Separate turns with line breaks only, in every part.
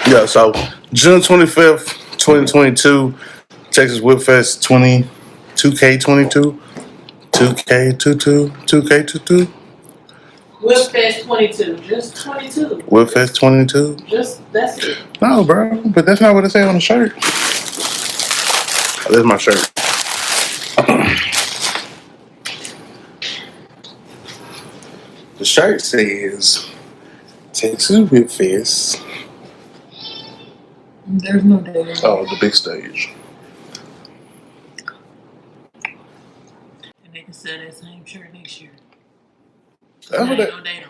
Yeah, so June 25th, 2022, Texas Whip Fest 2K22, 2K22, 2K22.
Whip Fest 22, just 22.
Whip Fest 22.
That's it.
No, bro, but that's not what it says on the shirt. Oh, there's my shirt. The shirt says Texas Whip Fest.
There's no date.
Oh, the big stage.
And they can sell that same shirt next year.
That's what
no date on it.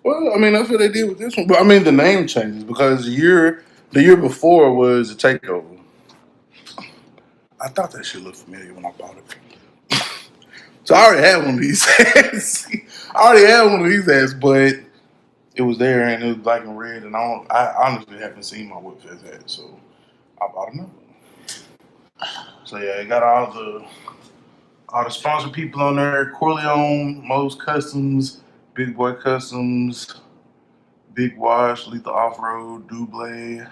Well, I mean, that's what they did with this one. But I mean, the name changes because the year before was a takeover. I thought that shit looked familiar when I bought it. So I already had one of these hats. But it was there and it was black and red, and I honestly haven't seen my Whip Fest hat, so I bought another one. So yeah, it got all the sponsored people on there: Corleone, Mo's Customs, Big Boy Customs, Big Wash, Lethal Off Road, Double,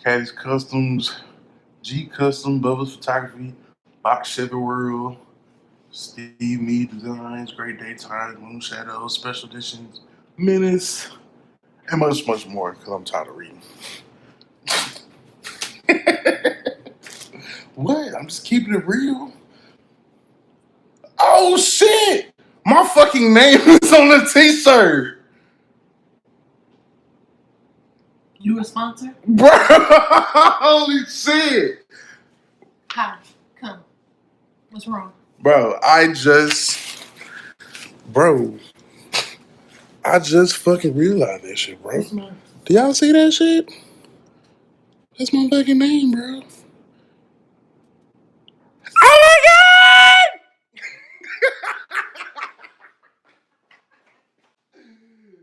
Caddy's Customs, G Custom, Bubba's Photography, Box Chevy World, Steve Mead Designs, Great Daytime, Moon Shadows, Special Editions, Menace, and much, much more, because I'm tired of reading. What? I'm just keeping it real. Oh, shit! My fucking name is on the t-shirt.
You a sponsor?
Bro, holy shit.
How? Come. What's wrong?
Bro, I just fucking realized that shit, bro. Do y'all see that shit? That's my fucking name, bro. Oh my god!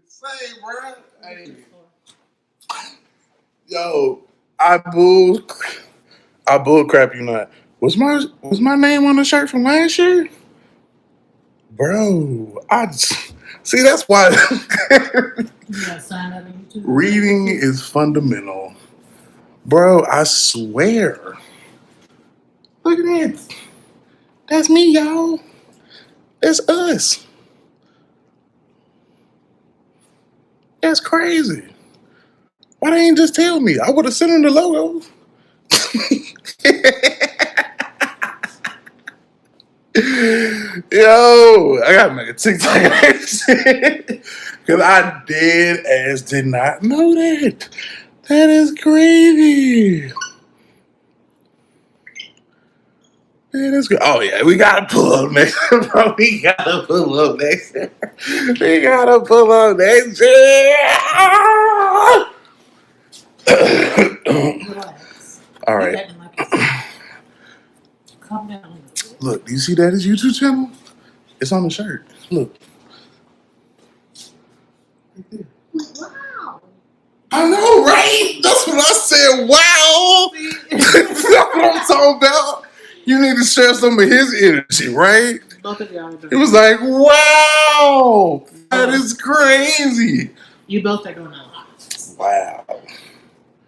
Say, bro. Hey. Yo, I bull crap you not. Was my name on the shirt from last year? Bro, see, that's why reading is fundamental. Bro, I swear. Look at that. That's me, y'all. That's us. That's crazy. Why they ain't just tell me? I would have sent them the logo. Yo, I gotta make a TikTok of that shit. Because I did not know that. That is crazy. That is good. Oh, yeah, we gotta pull up next year, bro. We gotta pull up next year. All right.
Calm down.
Look, do you see that his YouTube channel? It's on the shirt. Look. Right there.
Wow.
I know, right? That's what I said. Wow. That's what I'm talking about. You need to share some of his energy, right?
Both of y'all.
It was like, wow. That is crazy.
You both are doing a lot.
Wow.